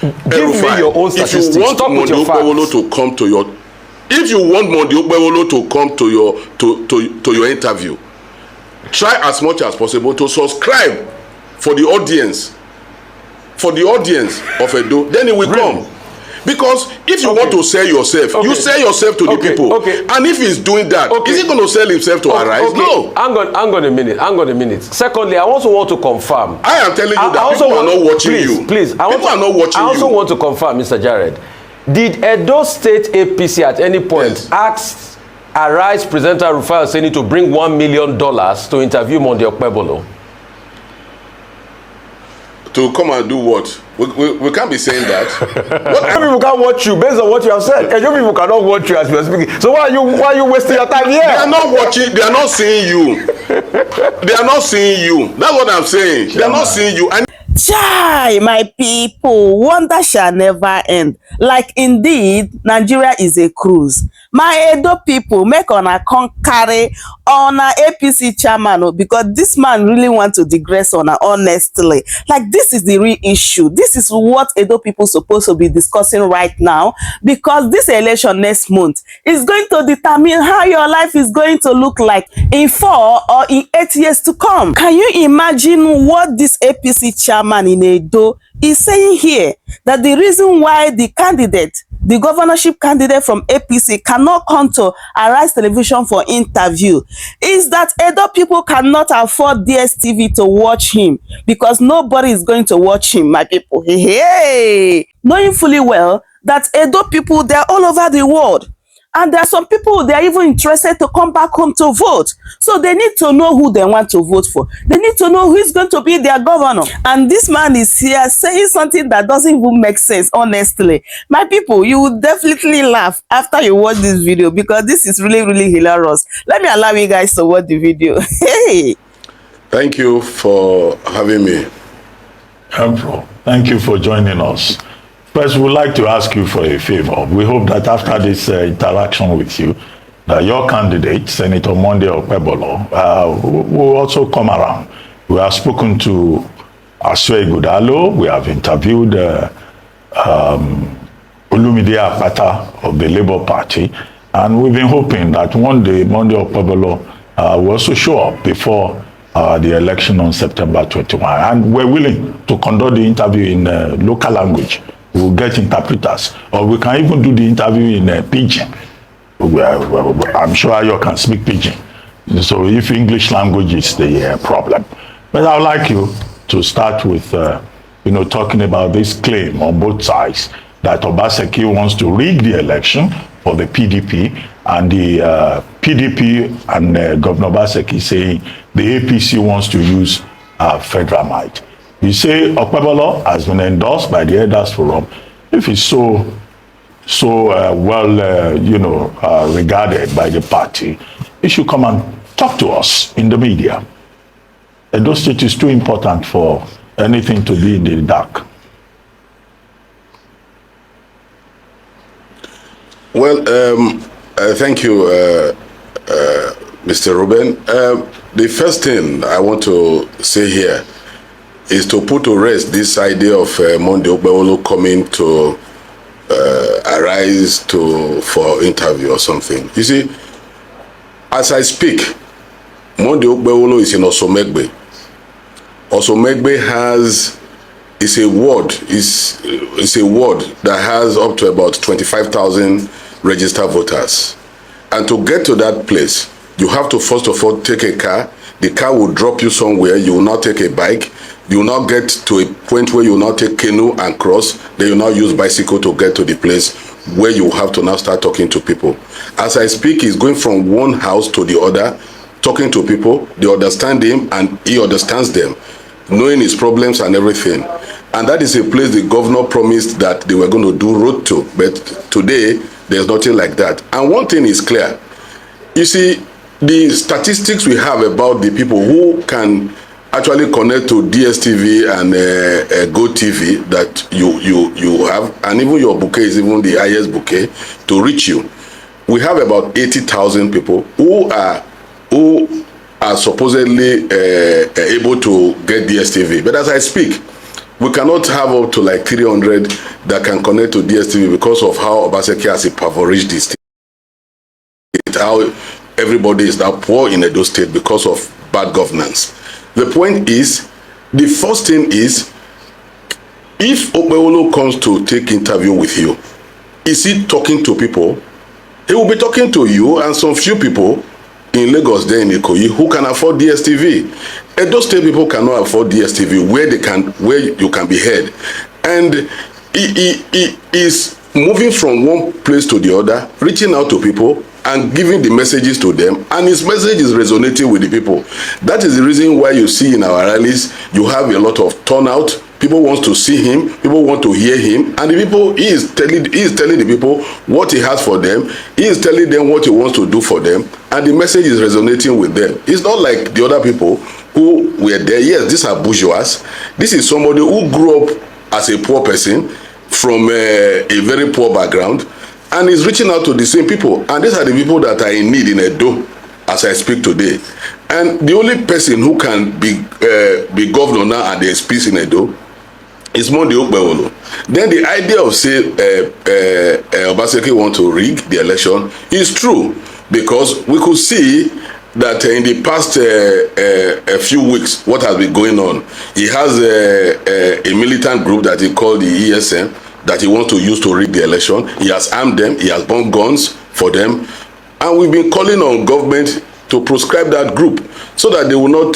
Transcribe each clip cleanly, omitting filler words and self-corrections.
Give me your own statistics. If you want Monday Okpebholo to come to your, if you want Monday Okpebholo to come to your interview, try as much as possible to subscribe for the audience of Edo. Then it will come. Because if you want to sell yourself, you sell yourself to the people. And if he's doing that, is he going to sell himself to Arise? No. Hang on a minute. Secondly, I also want to confirm. I am telling you that people are not watching you. Please, people are not watching you. I also want to confirm, Mr. Jared. Did Edo State APC at any point ask Arise presenter Rufai Oseni to bring $1 million to interview Monday Okpebholo? To come and do what? We can't be saying that. People can't watch you based on what you have said. And people cannot watch you as you are speaking. So why are you wasting your time here? They are not watching. They are not seeing you. They are not seeing you. That's what I'm saying. They are not seeing you. And Chai, my people, wonder shall never end. Like indeed, Nigeria is a cruise. My Edo people, make una come carry on a APC chairman, because this man really want to digress on her, honestly. Like, this is the real issue. This is what Edo people supposed to be discussing right now, because this election next month is going to determine how your life is going to look like in 4 or in 8 years to come. Can you imagine what this APC chairman in Edo is saying here? That the reason why the governorship candidate from APC cannot come to Arise Television for interview is that Edo people cannot afford DSTV to watch him, because nobody is going to watch him, my people. Hey, knowing fully well that Edo people, they're all over the world. And there are some people, they are even interested to come back home to vote. So they need to know who they want to vote for. They need to know who is going to be their governor. And this man is here saying something that doesn't even make sense, honestly. My people, you will definitely laugh after you watch this video, because this is really, really hilarious. Let me allow you guys to watch the video. Hey! Thank you for having me. Thank you for joining us. First, we'd like to ask you for a favor. We hope that after this interaction with you, your candidate, Senator Monday Okpebholo, will also come around. We have spoken to Asue Ighodalo. We have interviewed Olumide Akpata of the Labour Party. And we've been hoping that one day Monday Okpebholo will also show up before the election on September 21. And we're willing to conduct the interview in local language. We'll get interpreters, or we can even do the interview in Pidgin. I'm sure you can speak Pidgin. So if English language is the problem. But I would like you to start with, talking about this claim on both sides that Obaseki wants to rig the election for the PDP, and the PDP and Governor Obaseki saying the APC wants to use federal might. You say Okpebholo has been endorsed by the Elders Forum. If it's so regarded by the party, it should come and talk to us in the media. Edo State is too important for anything to be in the dark. Well, thank you, Mr. Ruben. The first thing I want to say here is to put to rest this idea of Monday Okpebholo coming to Arise for interview or something. You see, as I speak, Monday Okpebholo is in Osomegbe. Osomegbe is a ward that has up to about 25,000 registered voters. And to get to that place, you have to first of all take a car. The car will drop you somewhere. You will not take a bike. You will not get to a point where you will not take canoe and cross. Then you will not use bicycle to get to the place where you have to now start talking to people. As I speak, he's going from one house to the other, talking to people. They understand him and he understands them, knowing his problems and everything. And that is a place the governor promised that they were going to do road to. But today, there's nothing like that. And one thing is clear. You see, the statistics we have about the people who can actually connect to DSTV and GoTV that you have, and even your bouquet is even the highest bouquet to reach you. We have about 80,000 people who are supposedly able to get DSTV. But as I speak, We cannot have up to like 300 that can connect to DSTV because of how Obaseki has impoverished this state. How everybody is now poor in Edo State because of bad governance. The point is, the first thing is, if Okpebholo comes to take interview with you, is he talking to people? He will be talking to you and some few people in Lagos there in Ikoyi who can afford DSTV. Edo State people cannot afford DSTV where you can be heard. And he is moving from one place to the other, reaching out to people and giving the messages to them, and his message is resonating with the people. That is the reason why you see in our rallies, you have a lot of turnout. People want to see him, people want to hear him, and the people, he is telling the people what he has for them, he is telling them what he wants to do for them, and the message is resonating with them. It's not like the other people who were there. Yes, these are bourgeois. This is somebody who grew up as a poor person from a very poor background, and is reaching out to the same people. And these are the people that are in need in Edo as I speak today. And the only person who can be governor now and there's peace in Edo is Monday Okpebholo. Then the idea of say Obaseki want to rig the election is true, because we could see that in the past a few weeks, what has been going on. He has a militant group that he called the ESM that he wants to use to rig the election. He has armed them, he has bought guns for them, and we've been calling on government to proscribe that group so that they will not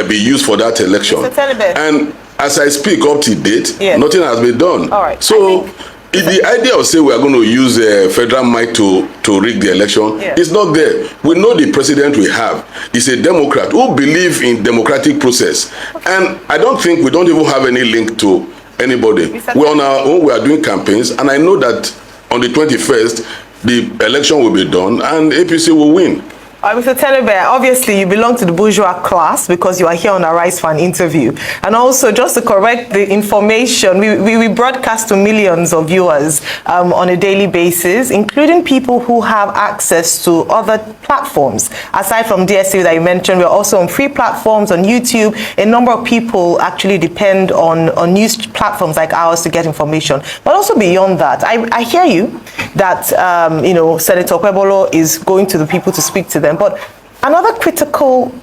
be used for that election. And as I speak up to date, nothing has been done. All right. So the idea of saying we are going to use federal might to rig the election is not there. We know the president we have is a Democrat who believes in democratic process. And I don't think we don't even have any link to anybody. We're on our own, we are doing campaigns, and I know that on the 21st, the election will be done and APC will win. Mr. Tenebe, obviously you belong to the bourgeois class because you are here on Arise for an interview. And also, just to correct the information, we broadcast to millions of viewers on a daily basis, including people who have access to other platforms. Aside from DSTV that you mentioned, we're also on free platforms, on YouTube. A number of people actually depend on news platforms like ours to get information. But also beyond that, I hear you that, Senator Okpebholo is going to the people to speak to them. But another critical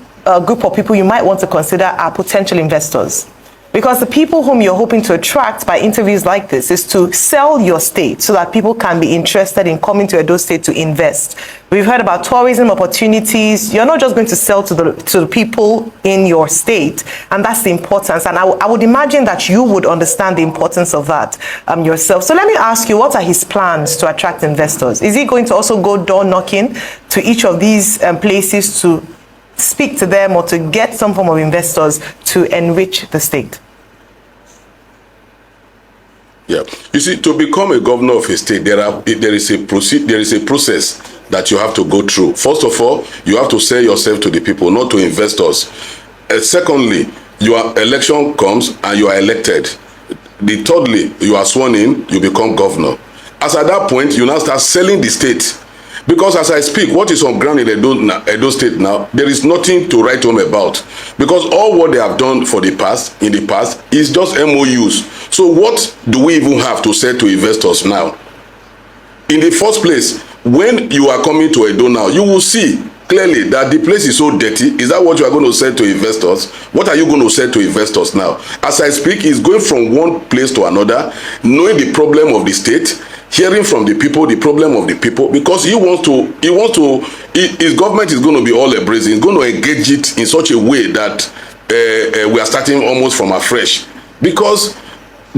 group of people you might want to consider are potential investors. Because the people whom you're hoping to attract by interviews like this is to sell your state so that people can be interested in coming to Edo State to invest. We've heard about tourism opportunities. You're not just going to sell to the people in your state, and that's the importance. And I would imagine that you would understand the importance of that yourself. So let me ask you, what are his plans to attract investors? Is he going to also go door knocking to each of these places to speak to them or to get some form of investors to enrich the state? Yeah, you see, to become a governor of a state, there is a process that you have to go through. First of all, you have to sell yourself to the people, not to investors. Secondly, your election comes and you are elected. Thirdly, you are sworn in, you become governor. As at that point, you now start selling the state. Because as I speak, what is on ground in Edo State now, there is nothing to write home about. Because all what they have done in the past, is just MOUs. So what do we even have to say to investors now? In the first place, when you are coming to Edo now, you will see clearly that the place is so dirty. Is that what you are going to say to investors? What are you going to say to investors now? As I speak, he's going from one place to another, knowing the problem of the state, hearing from the people the problem of the people, because his government is going to be all embracing. He's going to engage it in such a way that we are starting almost from afresh. Because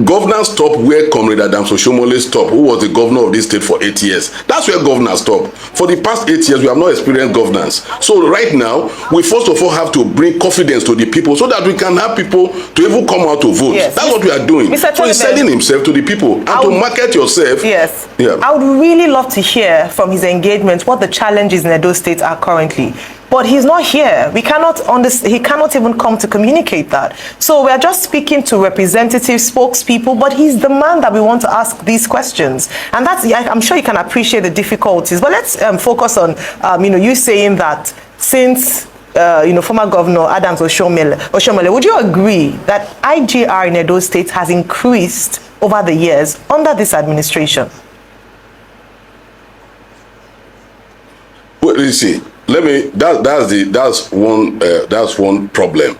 governors stop where Comrade Adams Oshomole stopped, who was the governor of this state for 8 years. That's where governors stop. For the past 8 years, we have not experienced governance. So right now, we first of all have to bring confidence to the people so that we can have people to even come out to vote. Yes. That's what we are doing. So he's selling himself to the people. And to market yourself. Yes. Yeah. I would really love to hear from his engagement what the challenges in Edo State are currently. But he's not here. He cannot even come to communicate that. So we are just speaking to representatives, spokespeople, but he's the man that we want to ask these questions. And I'm sure you can appreciate the difficulties. But let's focus on, you saying that since former Governor Adams Oshomole, would you agree that IGR in Edo State has increased over the years under this administration? Well, you see, that's one problem.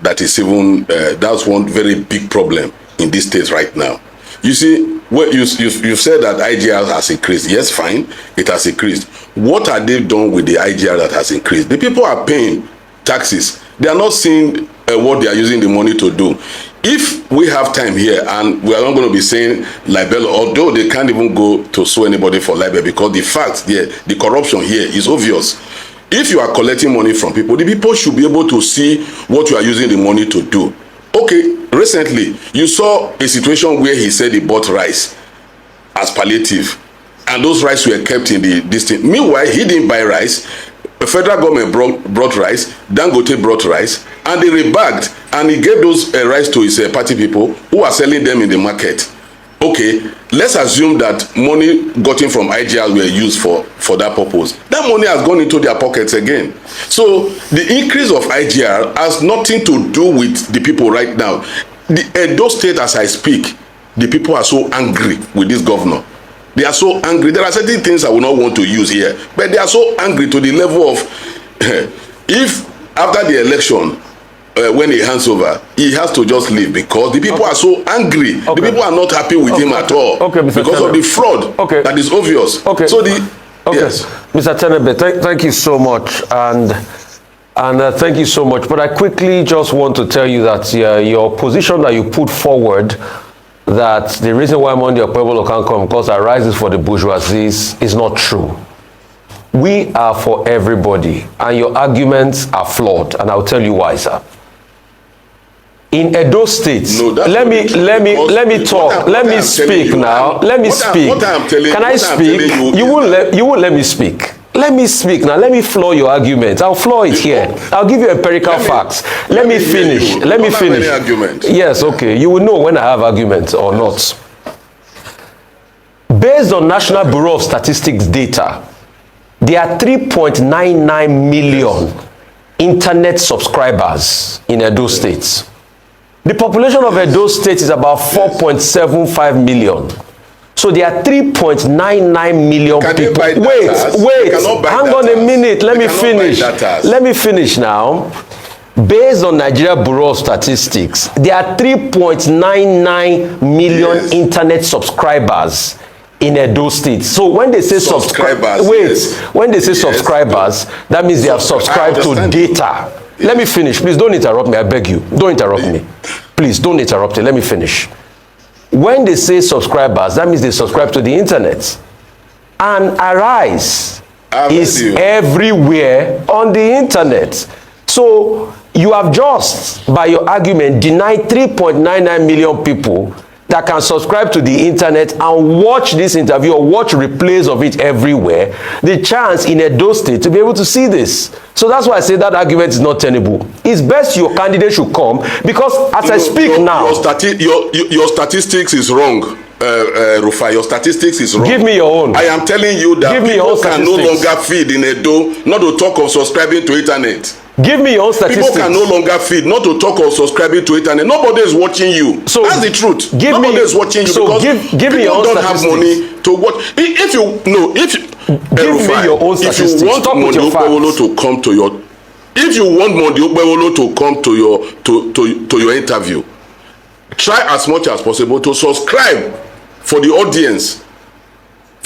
That is even that's one very big problem in this state right now. You see, well, you said that IGR has increased. Yes, fine, it has increased. What are they done with the IGR that has increased? The people are paying taxes. They are not seeing what they are using the money to do. If we have time here, and we are not going to be saying libel, although they can't even go to sue anybody for libel, because the fact there, the corruption here is obvious. If you are collecting money from people, the people should be able to see what you are using the money to do. Okay, recently, you saw a situation where he said he bought rice as palliative, and those rice were kept in the district. Meanwhile, he didn't buy rice. The federal government brought rice, Dangote brought rice, and they rebagged, and he gave those rice to his party people who are selling them in the market. Okay, let's assume that money gotten from IGR were used for that purpose. That money has gone into their pockets again. So the increase of IGR has nothing to do with the people right now. Those states, as I speak, the people are so angry with this governor. They are so angry. There are certain things I will not want to use here, but they are so angry to the level of if after the election, when he hands over, he has to just leave because the people are so angry. The people are not happy with him at all. Okay, Mr. Because Tenebe. of the fraud that is obvious. Okay. So yes. Mr. Tenebe, thank you so much, and thank you so much. But I quickly just want to tell you that your position that you put forward, that the reason why Monday Okpebholo can't come because it rises for the bourgeoisie is not true. We are for everybody, and your arguments are flawed, and I'll tell you why, sir. In Edo State, let me talk. Let me speak now. Let me speak. Can I speak? You won't let me speak. Let me speak now. Let me floor your argument. I'll floor it here. I'll give you empirical facts. Let me finish. Let me finish. Yes, okay. You will know when I have arguments or not. Based on National Bureau of Statistics data, there are 3.99 million internet subscribers in Edo State. The population of Edo State is about 4.75 million. So there are 3.99 million people. Wait, hang on a minute. Let me finish. Let me finish now. Based on Nigeria Bureau of Statistics, there are 3.99 million internet subscribers in Edo State. So when they say subscribers, when they say subscribers, that means they have subscribed to data. Let me finish. Please don't interrupt me. I beg you. Don't interrupt me. Please don't interrupt me. Let me finish. When they say subscribers, that means they subscribe to the internet. And Arise is everywhere on the internet. So you have just, by your argument, denied 3.99 million people that can subscribe to the internet and watch this interview or watch replays of it everywhere, the chance in Edo State to be able to see this. So that's why I say that argument is not tenable. It's best your candidate should come, because as I speak now... Your statistics is wrong, Rufai. Your statistics is wrong. Give me your own. I am telling you that people can no longer feed in Edo, not to talk of subscribing to internet. Give me your own statistics. People can no longer feed, not to talk of subscribing to internet. Nobody is watching you. So that's the truth. Nobody is watching you, because give me your own don't have money to watch. If you me your own statistics. If you want Monday Okpebholo to come to your, if you want Monday Okpebholo to come to your interview, try as much as possible to subscribe for the audience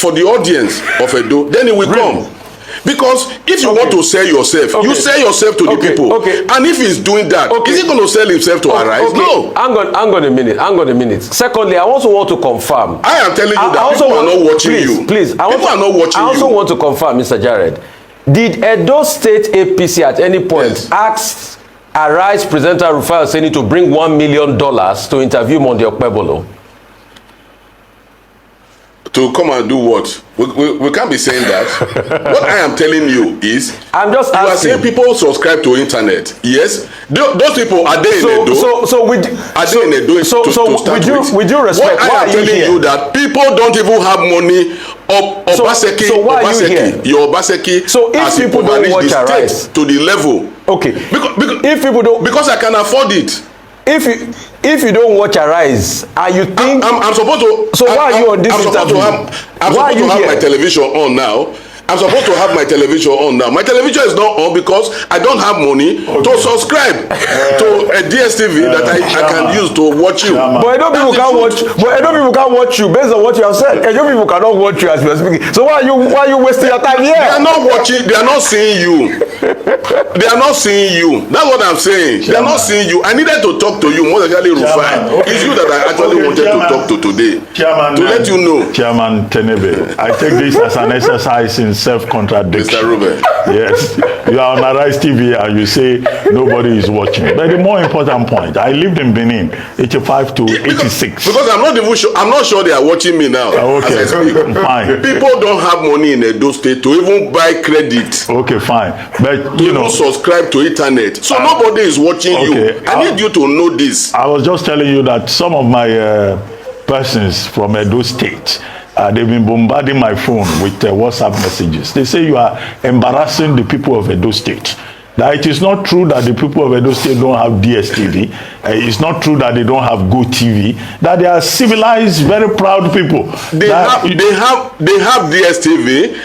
of Edo. Then it will come. Because if you want to sell yourself, you sell yourself to the people. And if he's doing that, is he going to sell himself to Arise? No. Hang on a minute. Secondly, I also want to confirm. I am telling you that people are not watching you. Please, people are not watching you. I also want to confirm, Mr. Jared. Did Edo State APC at any point ask Arise presenter Rufai Oseni to bring $1 million to interview Monday Okpebholo? To come and do what? We can't be saying that. What I am telling you is, I'm just asking. You are saying people subscribe to internet. Yes, those people, are they in Edo? With due respect, what I am telling you that people don't even have money. Your Obaseki so if people don't watch Arise to the level Okay. Because if people don't, because I can afford it. If you don't watch Arise, and you think I'm supposed to. So why are you on this interview? I'm supposed to have my television on now. I'm supposed to have my television on now. My television is not on because I don't have money to subscribe to a DSTV that I can use to watch you. But I know people can't watch. But I know people can't watch you based on what you have said. I know people cannot watch you as you are speaking. So why are you wasting your time here? They are not watching. They are not seeing you. They are not seeing you. That's what I'm saying. They are not seeing you. I needed to talk to you, more especially Rufai. It's you that I actually wanted to talk to today. Chairman, to let you know. Chairman Tenebe, I take this as an exercise in self-contradiction. Mr. Ruben. Yes, you are on Arise TV and you say nobody is watching. But the more important point, I lived in Benin, 85 to 86. Because I'm not even sure. I'm not sure they are watching me now. Okay, as I speak. Fine. People don't have money in Edo State to even buy credit. Okay, fine. But you know, subscribe to internet. So nobody is watching you. I need you to know this. I was just telling you that some of my persons from Edo State. They've been bombarding my phone with WhatsApp messages. They say you are embarrassing the people of Edo State. That it is not true that the people of Edo State don't have DSTV. It's not true that they don't have GoTV. That they are civilized, very proud people. They have DSTV.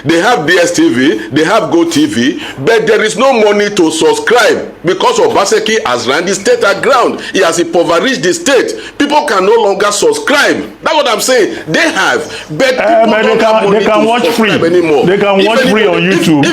They have DSTV. They have GoTV. But there is no money to subscribe because Obaseki has run the state aground. He has impoverished the state. People can no longer subscribe. That's what I'm saying. They have, but people don't have money to subscribe anymore. They can watch free on YouTube.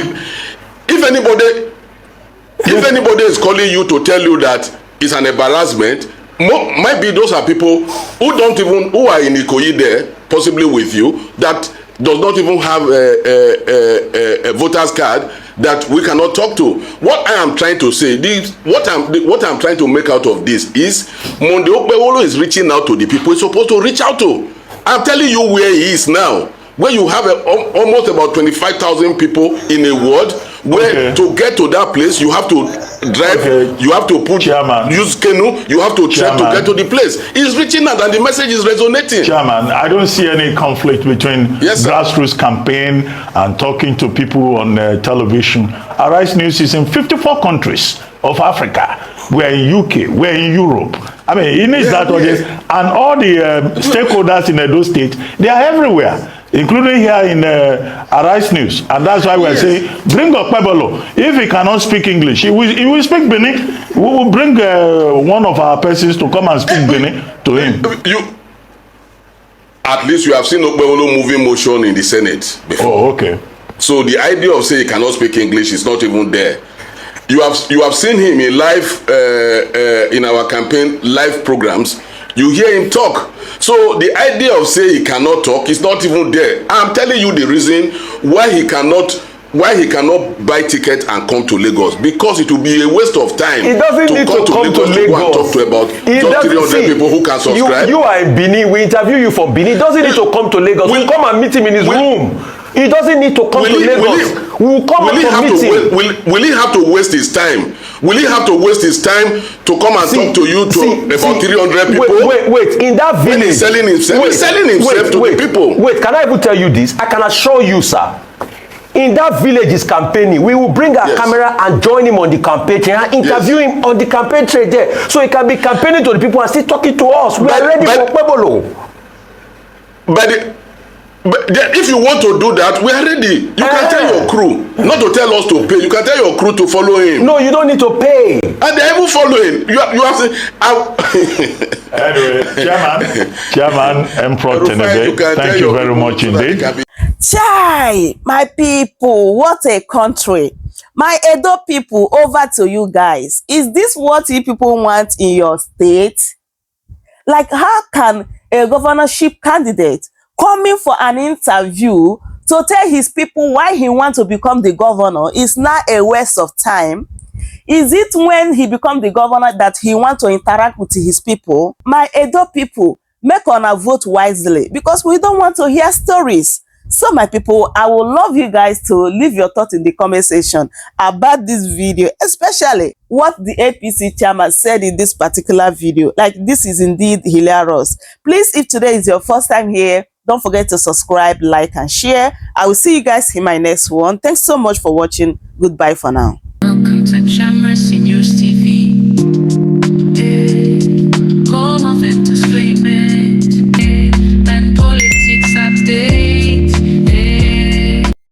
If anybody is calling you to tell you that it's an embarrassment, maybe those are people who are in Ikoyi there, possibly with you, that does not even have a voter's card that we cannot talk to. What I am trying to say, what I'm trying to make out of this is Monde Okpebholo is reaching out to the people he's supposed to reach out to. I'm telling you where he is now. Where you have almost about 25,000 people in a ward, where to get to that place you have to drive, you have to use canoe, you have to try to get to the place. It's reaching out and the message is resonating. Chairman, I don't see any conflict between grassroots campaign and talking to people on television. Arise News is in 54 countries of Africa. We're in UK, we're in Europe. I mean, it needs that audience. And all the stakeholders in Edo State, they are everywhere, including here in Arise News. And that's why we're saying, bring Okpebholo. If he cannot speak English, he will speak Benin. We will bring one of our persons to come and speak Benin to him. At least you have seen Okpebholo moving motion in the Senate before. Oh, okay. So the idea of saying he cannot speak English is not even there. You have seen him in live in our campaign live programs. You hear him talk. So the idea of saying he cannot talk is not even there. I'm telling you the reason why he cannot buy ticket and come to Lagos, because it will be a waste of time. He doesn't need to come to Lagos to go and talk to about just 300 people who can subscribe. You are in Benin. We interview you from Benin. He doesn't need to come to Lagos. We'll come and meet him in his room. He doesn't need to come to Lagos. We'll come and meet him. Will he have to waste his time? Will he have to waste his time to come and talk to you about 300 people? Wait. In that village, he's selling himself to the people. Wait, can I even tell you this? I can assure you, sir. In that village is campaigning. We will bring our camera and join him on the campaign trail and interview him on the campaign trail there, so he can be campaigning to the people and still talking to us. We are ready for Okpebholo. But if you want to do that, we are ready. You can tell your crew not to tell us to pay. You can tell your crew to follow him. No, you don't need to pay. And they are even following. You have to. Anyway, Chairman Emperor Tenebe, thank you very much indeed. Chai, my people, what a country. My Edo people, over to you guys. Is this what you people want in your state? Like, how can a governorship candidate coming for an interview to tell his people why he wants to become the governor is not a waste of time? Is it when he becomes the governor that he wants to interact with his people? My Edo people, make una vote wisely, because we don't want to hear stories. So my people, I would love you guys to leave your thoughts in the comment section about this video, especially what the APC chairman said in this particular video. Like, this is indeed hilarious. Please, if today is your first time here, don't forget to subscribe, like, and share. I will see you guys in my next one. Thanks so much for watching. Goodbye for now. Welcome to Shamras. APC News TV.